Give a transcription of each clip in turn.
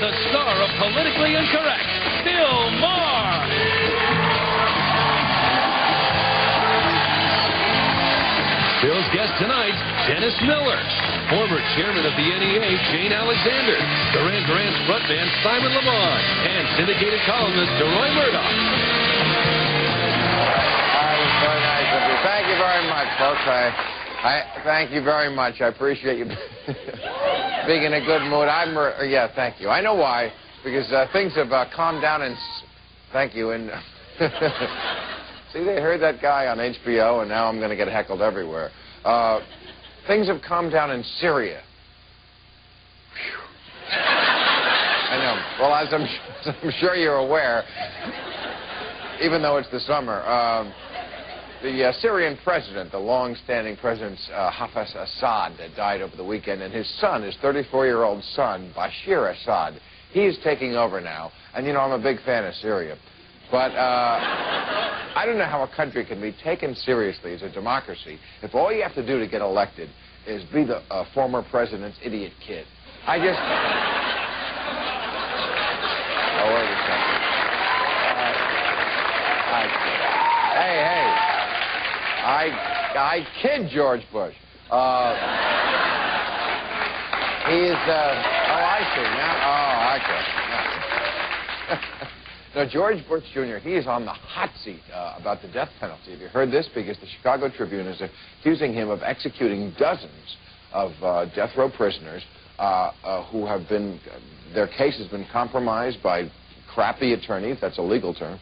the star of Politically Incorrect, Bill Maher. Bill's guest tonight, Dennis Miller. Former chairman of the NEA, Jane Alexander. Duran Duran's frontman, Simon Le Bon. And syndicated columnist, Deroy Murdoch. That was very nice of you. Thank you very much, folks. I thank you very much. I appreciate you being in a good mood. Yeah, thank you. I know why. Because things have calmed down and... Thank you. And see, they heard that guy on HBO, and now I'm going to get heckled everywhere. Things have calmed down in Syria. Whew. I know. Well, as I'm sure you're aware, even though it's the summer, the Syrian president, the long-standing president Hafez Assad, died over the weekend, and his son, his 34-year-old son, Bashir Assad, he's taking over now. And, you know, I'm a big fan of Syria. But I don't know how a country can be taken seriously as a democracy if all you have to do to get elected is be the former president's idiot kid. I just... Oh, wait a second. Hey. I kid George Bush. Oh, I see now. Oh, okay. No, George Bush Jr., he is on the hot seat about the death penalty. Have you heard this? Because the Chicago Tribune is accusing him of executing dozens of death row prisoners who have been, their case has been compromised by crappy attorneys, that's a legal term,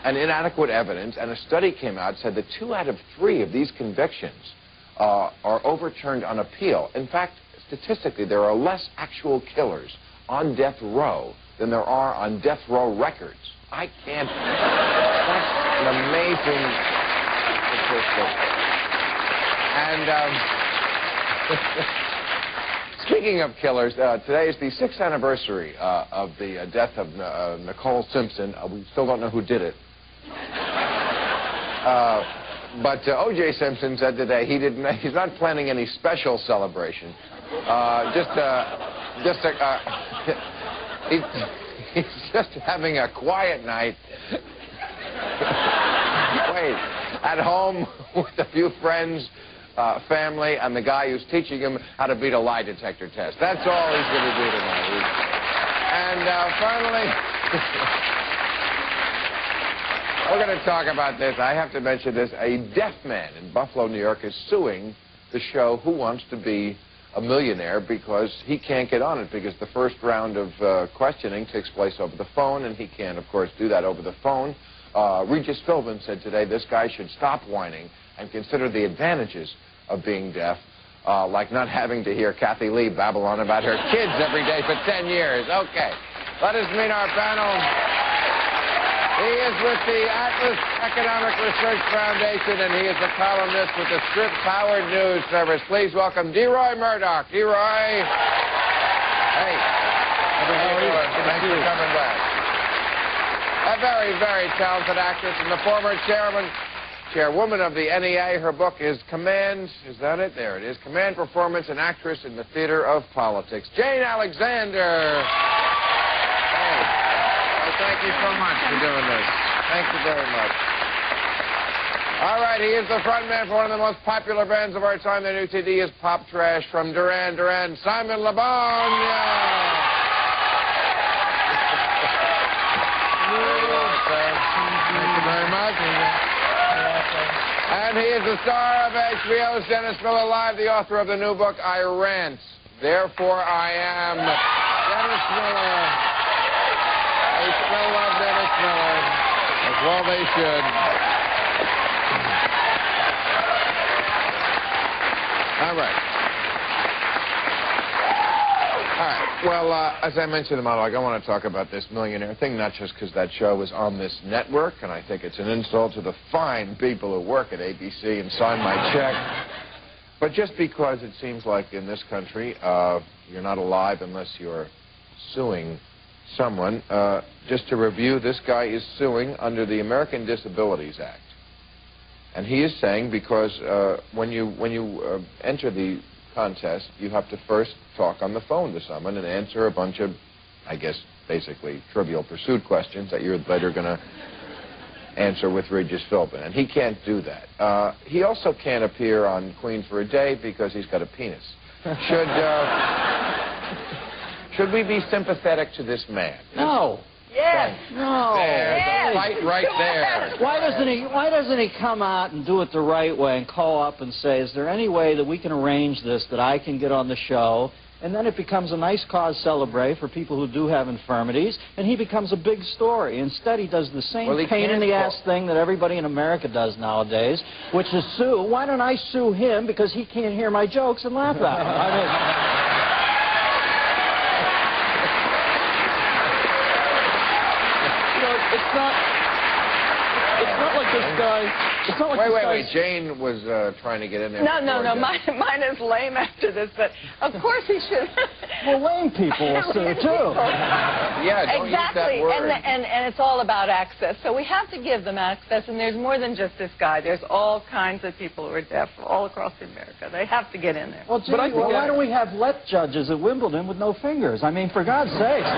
and inadequate evidence. And a study came out said that 2 out of 3 of these convictions are overturned on appeal. In fact, statistically, there are less actual killers on death row than there are on death row records. I can't... That's an amazing statistic. And speaking of killers, today is the 6th anniversary of the death of Nicole Simpson. We still don't know who did it. But O.J. Simpson said today he's not planning any special celebration. He's just having a quiet night. Wait, at home with a few friends, family, and the guy who's teaching him how to beat a lie detector test. That's all he's going to do tonight. And finally, we're going to talk about this. I have to mention this. A deaf man in Buffalo, New York, is suing the show Who Wants to Be a Millionaire because he can't get on it because the first round of questioning takes place over the phone, and he can't, of course, do that over the phone. Regis Philbin said today this guy should stop whining and consider the advantages of being deaf, like not having to hear Kathy Lee babble on about her kids every day for 10 years. Okay, let us meet our panel. He is with the Atlas Economic Research Foundation, and he is a columnist with the Scripps-Howard News Service. Please welcome Deroy Murdoch. Deroy. Hey. How are you? Thanks for coming back. A very, very talented actress and the former chairwoman of the NEA. Her book is Command. Is that it? There it is. Command, Performance, and Actress in the Theater of Politics. Jane Alexander. Thank you so much for doing this. Thank you very much. All right, he is the frontman for one of the most popular bands of our time. Their new CD is Pop Trash. From Duran Duran, Simon Le Bon. Thank you very much. And he is the star of HBO's Dennis Miller Live, the author of the new book, I Rant, Therefore I Am. Dennis Miller. They still love Dennis Miller, as well they should. All right. Well, as I mentioned in the monologue, I want to talk about this millionaire thing, not just because that show is on this network, and I think it's an insult to the fine people who work at ABC and sign my check, but just because it seems like in this country, you're not alive unless you're suing someone. Just to review, this guy is suing under the American Disabilities Act. And he is saying because when you enter the contest, you have to first talk on the phone to someone and answer a bunch of, I guess, basically Trivial Pursuit questions that you're later going to answer with Regis Philbin. And he can't do that. He also can't appear on Queen for a Day because he's got a penis. Should we be sympathetic to this man? No. Yes. No. There's Yes. a fight right there. Why doesn't he come out and do it the right way and call up and say, is there any way that we can arrange this, that I can get on the show? And then it becomes a nice cause celebrate for people who do have infirmities, and he becomes a big story. Instead, he does the same pain-in-the-ass thing that everybody in America does nowadays, which is sue. Why don't I sue him because he can't hear my jokes and laugh at them? I mean... It's not like this guy... It's not like wait. Jane was trying to get in there. No. Mine is lame after this, but of course he should. Well, lame people will sue, too. Yeah, don't use that exactly. word. And it's all about access. So we have to give them access, and there's more than just this guy. There's all kinds of people who are deaf all across America. They have to get in there. Well, why don't we have let judges at Wimbledon with no fingers? I mean, for God's sakes,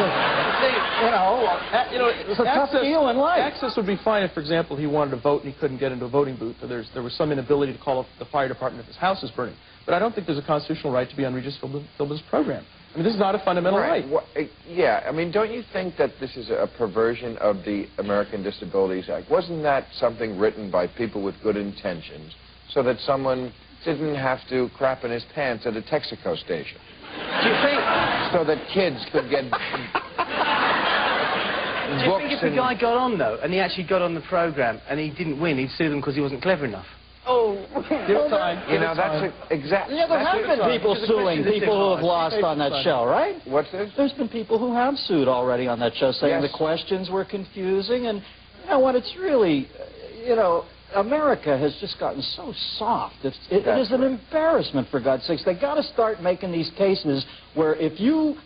it's a tough deal in life. Access would be fine if, for example, he wanted to vote and he couldn't get into a voting booth, or there was some inability to call up the fire department if his house is burning. But I don't think there's a constitutional right to be on Regis Philbin's program. I mean, this is not a fundamental right. Well, yeah, I mean, don't you think that this is a perversion of the American Disabilities Act? Wasn't that something written by people with good intentions so that someone didn't have to crap in his pants at a Texaco station? Do you think... So that kids could get... Do you think if the guy got on, though, and he actually got on the program, and he didn't win, he'd sue them because he wasn't clever enough? Oh. Give it time. You know, that's exactly... Yeah, there have been people suing people who have lost on that show, right? What's this? There's been people who have sued already on that show, saying the questions were confusing, and you know what, it's really, America has just gotten so soft. It is an embarrassment, for God's sakes. They got to start making these cases where if you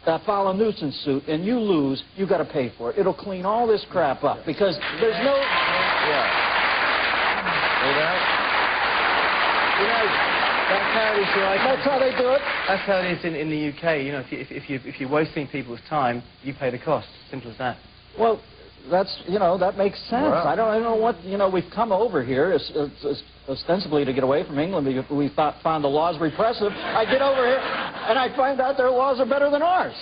file a nuisance suit and you lose, you got to pay for it. It'll clean all this crap up because there's no... That's how they do it. That's how it is in the UK. You know, if you're wasting people's time, you pay the cost. Simple as that. Well, that's, that makes sense. Wow. I don't know what, we've come over here ostensibly to get away from England because we found the laws repressive. I get over here and I find out their laws are better than ours.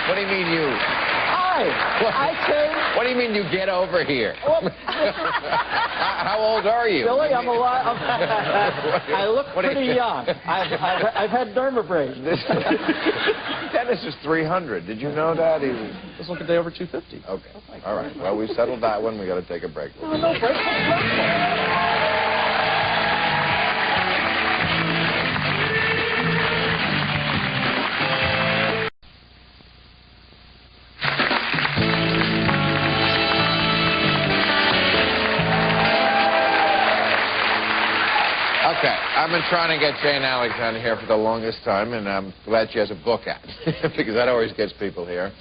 What do you mean you? I came... What do you mean you get over here? Well, how old are you? Billy, I'm alive. I look pretty young. I've had dermabrasion. Dennis is 300. Did you know that? Let's look at day over 250. Okay. All right. Well, we settled that one. We got to take a break. No break. Okay, I've been trying to get Jane Alexander here for the longest time, and I'm glad she has a book out, because that always gets people here.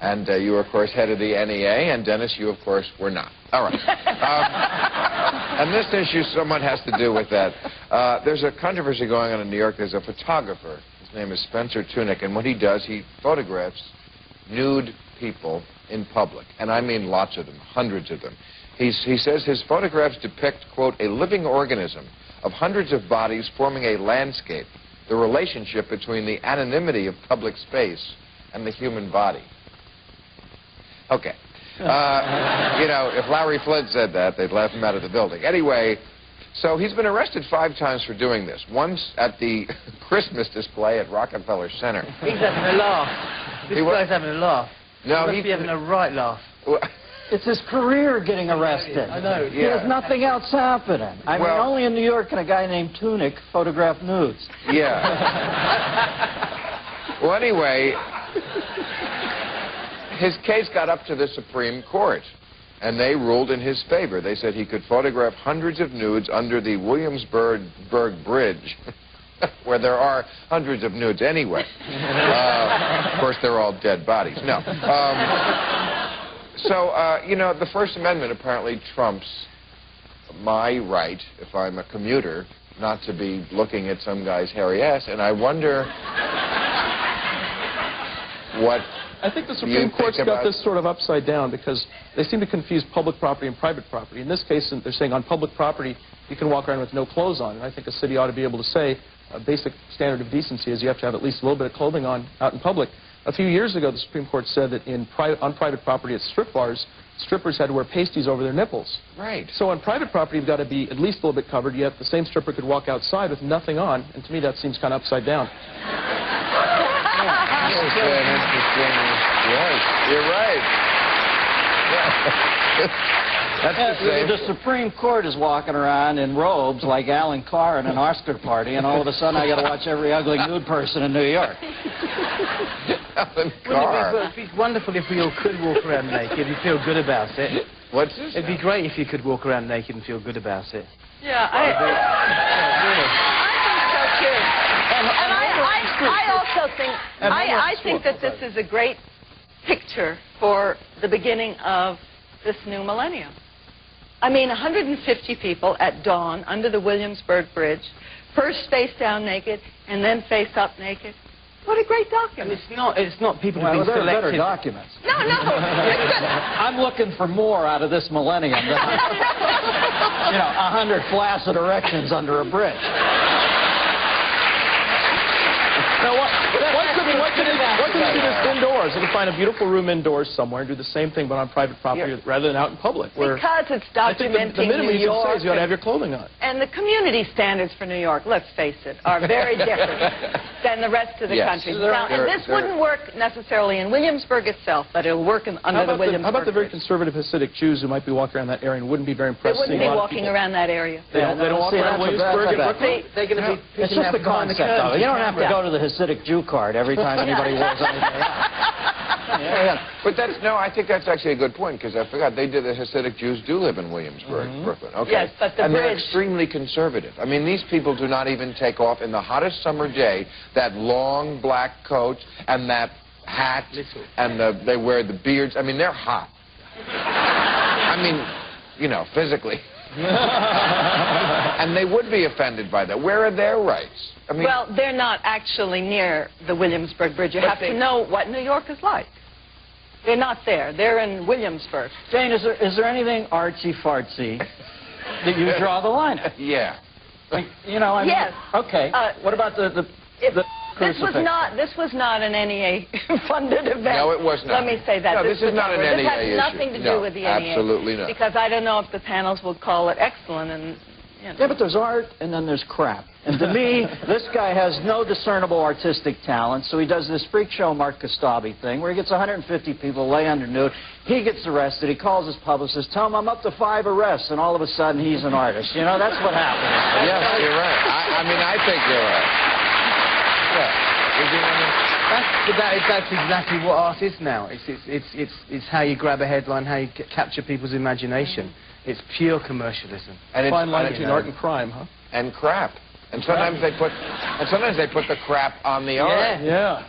And you were, of course, head of the NEA, and Dennis, you, of course, were not. All right. And this issue somewhat has to do with that. There's a controversy going on in New York. There's a photographer. His name is Spencer Tunick, and what he does, he photographs nude people in public. And I mean lots of them, hundreds of them. He says his photographs depict, quote, a living organism of hundreds of bodies forming a landscape, the relationship between the anonymity of public space and the human body. Okay. If Larry Flint said that, they'd laugh him out of the building. Anyway, so he's been arrested 5 times for doing this. Once at the Christmas display at Rockefeller Center. He's having a laugh. This guy's having a laugh. No, he must be having a right laugh. It's his career getting arrested. I know. He has nothing else happening. I mean, only in New York can a guy named Tunick photograph nudes. Yeah. Well, anyway, his case got up to the Supreme Court, and they ruled in his favor. They said he could photograph hundreds of nudes under the Williamsburg Bridge, where there are hundreds of nudes anyway. Of course, they're all dead bodies. No. The First Amendment apparently trumps my right, if I'm a commuter, not to be looking at some guy's hairy ass, and I wonder what I think the Supreme Court's got this sort of upside down because they seem to confuse public property and private property. In this case, they're saying on public property, you can walk around with no clothes on. And I think a city ought to be able to say a basic standard of decency is you have to have at least a little bit of clothing on out in public. A few years ago, the Supreme Court said that on private property at strip bars, strippers had to wear pasties over their nipples. Right. So on private property, you've got to be at least a little bit covered, yet the same stripper could walk outside with nothing on, and to me that seems kind of upside down. That's an interesting... Yes, you're right. That's the same. The Supreme Court is walking around in robes like Alan Carr in an Oscar party, and all of a sudden I got to watch every ugly nude person in New York. Alan Carr. Wouldn't it be wonderful if we all could walk around naked and feel good about it? What's this? It'd be great if you could walk around naked and feel good about it. Yeah, I think so too. And I also think I think that this is a great picture for the beginning of this new millennium. I mean, 150 people at dawn under the Williamsburg Bridge, first face down naked and then face up naked. What a great document. It's not people Well, who've been there are selected. better documents. No. I'm looking for more out of this millennium than, 100 flaccid erections under a bridge. Now, why couldn't they do this indoors? They could find a beautiful room indoors somewhere and do the same thing but on private property rather than out in public. Because it's documenting I think the minimum New you can York. say is you ought to have your clothing on. And the community standards for New York, let's face it, are very different than the rest of the country. Now, and this wouldn't work necessarily in Williamsburg itself, but it'll work under the Williamsburg. How about the very Bridge. conservative Hasidic Jews who might be walking around that area and wouldn't be very impressed? They wouldn't be walking around that area. They don't walk around Williamsburg and Brooklyn? They're going to be It's just the concept of it. You don't have to go to the Hasidic Jew card every time anybody wears anything else. But I think that's actually a good point, because I forgot the Hasidic Jews do live in Williamsburg, Brooklyn. Okay. Yes, but the and they're bridge... extremely conservative. I mean, these people do not even take off in the hottest summer day that long black coat and that hat, and they wear the beards. I mean, they're hot. I mean, physically. And they would be offended by that. Where are their rights? I mean, Well, they're not actually near the Williamsburg Bridge. You have to know what New York is like. They're not there. They're in Williamsburg. Jane, is there anything artsy-fartsy that you draw the line at? yeah. Yes. Okay. What about the This crucifix? was not an NEA-funded event. No, it was not. Let me say that. No, this is not an NEA This has issue. nothing to do No, with the NEA. absolutely not. Because I don't know if the panels would call it excellent and... Yeah, but there's art and then there's crap. And to me, this guy has no discernible artistic talent, so he does this freak show Mark Kostabi thing where he gets 150 people lay under nude. He gets arrested. He calls his publicist, tell him I'm up to 5 arrests, and all of a sudden he's an artist. That's what happens. Yes, you're right. I think you're right. Yeah. That's exactly what art is now. It's how you grab a headline, how you capture people's imagination. It's pure commercialism. And it's fine line between art and crime, huh? And crap. And sometimes they put the crap on the art. Yeah.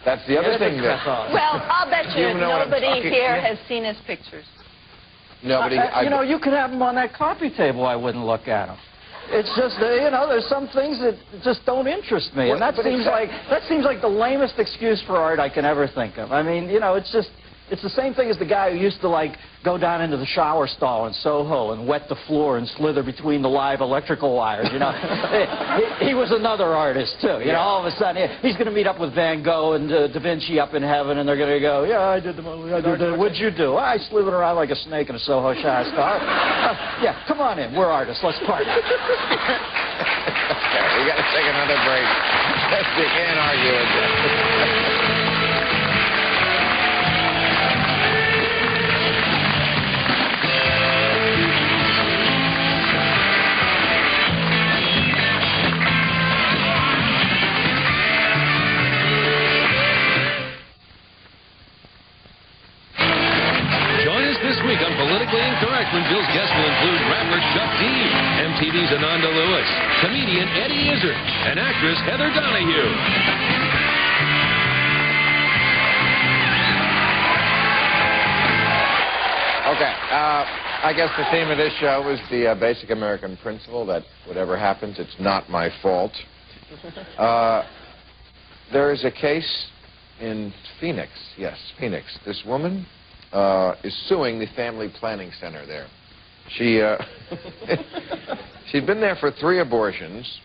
That's the other thing that... Well, I'll bet you know what I'm nobody talking- here has seen his pictures. Nobody... you could have them on that coffee table. I wouldn't look at them. It's just, there's some things that just don't interest me. And that seems like the lamest excuse for art I can ever think of. I mean, it's the same thing as the guy who used to, go down into the shower stall in Soho and wet the floor and slither between the live electrical wires, He was another artist, too. All of a sudden, he's going to meet up with Van Gogh and Da Vinci up in heaven, and they're going to go, yeah, I did the movie, I did that. What'd you do? I slithered around like a snake in a Soho shower stall. Yeah, come on in. We're artists. Let's party. We got to take another break. You can't argue with that. This week on Politically Incorrect, when Bill's guests will include rapper Chuck D, MTV's Ananda Lewis, comedian Eddie Izzard, and actress Heather Donahue. Okay. I guess the theme of this show is the basic American principle that whatever happens, it's not my fault. There is a case in Phoenix. Yes, Phoenix. This woman is suing the Family Planning Center there. She'd been there for 3 abortions,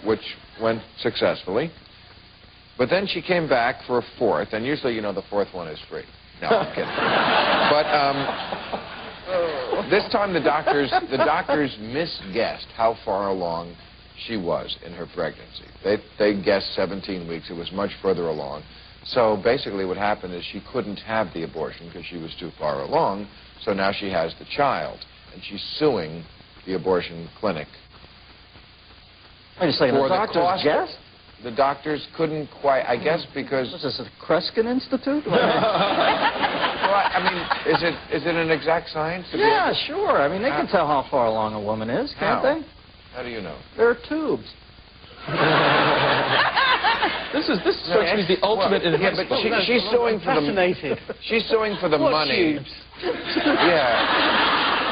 which went successfully. But then she came back for a 4th, and usually, you know, the 4th one is free. No, I'm kidding. But this time the doctors misguessed how far along she was in her pregnancy. They guessed 17 weeks. It was much further along. So basically what happened is she couldn't have the abortion because she was too far along. So now she has the child, and she's suing the abortion clinic. Wait a second, the doctors guessed? The doctors couldn't quite, I guess, because... Was this a Kreskin Institute? Well, I mean, is it an exact science? Yeah, sure. I mean, they can tell how far along a woman is, can't they? How do you know? There are tubes. This strikes me as the ultimate in but she's suing for she's suing for the money. Tubes?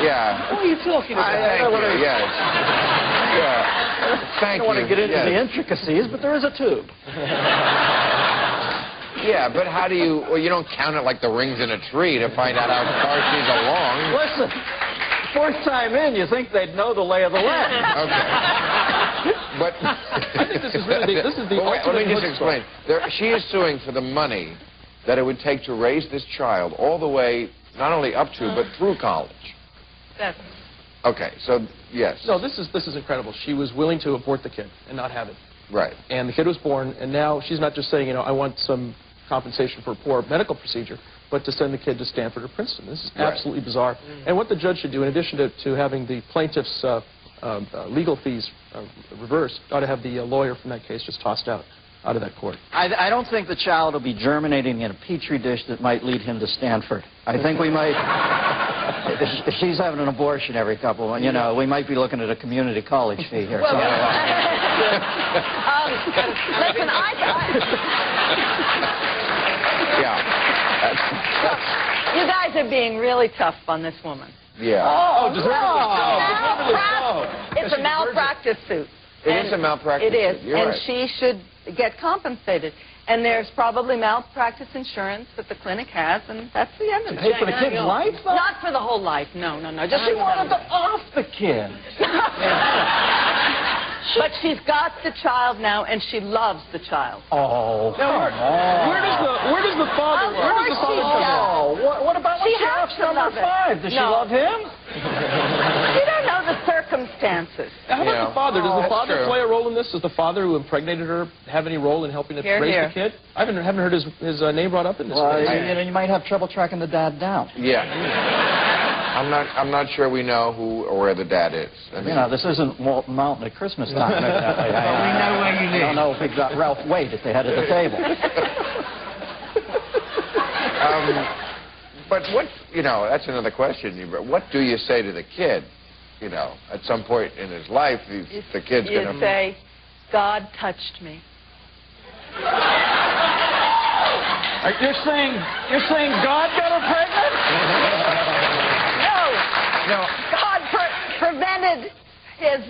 Yeah. What are you talking about? Thank you. Yes. Yeah. Thank you. I don't want to get into the intricacies, but there is a tube. Yeah, but how do you... Well, you don't count it like the rings in a tree to find out how far she's along. Listen, 4th time in, you think they'd know the lay of the land. Okay. But... I think this is really the ultimate... Let me just explain. She is suing for the money that it would take to raise this child all the way, not only up to, but through college. That's... Okay, so, yes. No, this is incredible. She was willing to abort the kid and not have it. Right. And the kid was born, and now she's not just saying, you know, I want some compensation for a poor medical procedure, but to send the kid to Stanford or Princeton. This is absolutely bizarre. And what the judge should do, in addition to having the plaintiff's legal fees reversed, ought to have the lawyer from that case just tossed out of that court. I don't think the child will be germinating in a petri dish that might lead him to Stanford. I think we might, if she's having an abortion every couple, you know, we might be looking at a community college fee here. Well, listen, you guys are being really tough on this woman. Yeah. Oh, It's a malpractice suit. It is a malpractice suit. It is, and she should get compensated. And there's probably malpractice insurance that the clinic has, and that's the end of it. Pay for the kid's life, though? Not for the whole life. No. Just she wanted to off the kid. But she's got the child now, and she loves the child. Oh, now, where does the father come in? What about when she offs number 5? Does she love him? You don't know the circumstances. How about the father? Does the father play a role in this? Does the father who impregnated her have any role in helping to raise the kid? I haven't heard his name brought up in this case. You might have trouble tracking the dad down. Yeah. I'm not sure we know who or where the dad is. I mean, you know, this isn't Walton Mountain at Christmas time. We know where you live. I don't know if we've got Ralph Waite at the head of the table. But what, you know, that's another question. But what do you say to the kid? You know, at some point in his life, the kid's going to... You say, God touched me. You're saying God got her pregnant? No. God prevented his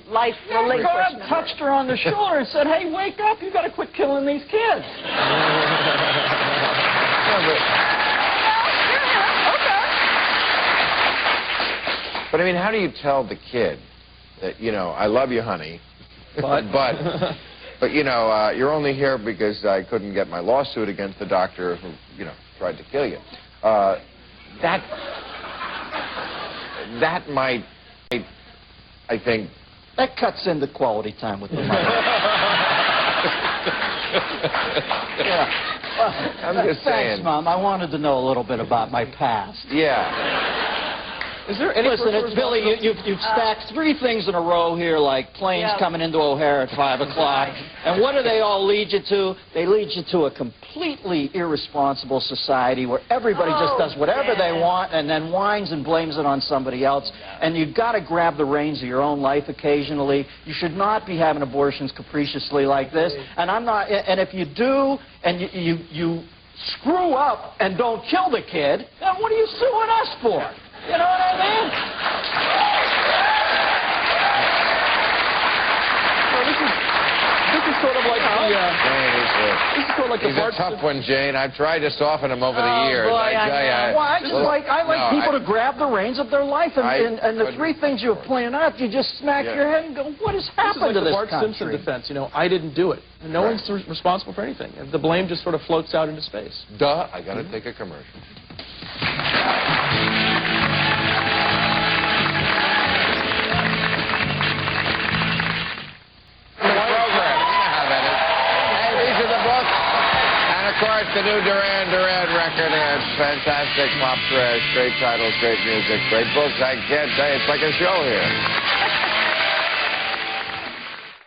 life relinquishment. God touched her on the shoulder and said, "Hey, wake up! You got to quit killing these kids." But I mean, how do you tell the kid that, you know, I love you, honey, but you know, you're only here because I couldn't get my lawsuit against the doctor who, you know, tried to kill you. That might, I think... That cuts into quality time with the mother. Yeah. I'm just saying. Thanks, Mom. I wanted to know a little bit about my past. Yeah. Is there any... Listen, it's Billy, you've stacked 3 things in a row here, like planes coming into O'Hare at 5 o'clock. And what do they all lead you to? They lead you to a completely irresponsible society where everybody just does whatever they want and then whines and blames it on somebody else. And you've got to grab the reins of your own life occasionally. You should not be having abortions capriciously like this. And I'm not... And if you do, and you screw up and don't kill the kid, then what are you suing us for? You know what I mean? Well, this is sort of like This is sort of like he's a tough one, Jane. I've tried to soften him over the years. Boy, I tell you. I like people to grab the reins of their life, and the three things you were pointing out, you just smack your head and go, what has happened to this Bart country? Simpson defense. You know, I didn't do it. And no one's responsible for anything. The blame just sort of floats out into space. Duh, I got to take a commercial. Of course, the new Duran Duran record, fantastic pop trash, great titles, great music, great books. I can't say it's like a show here.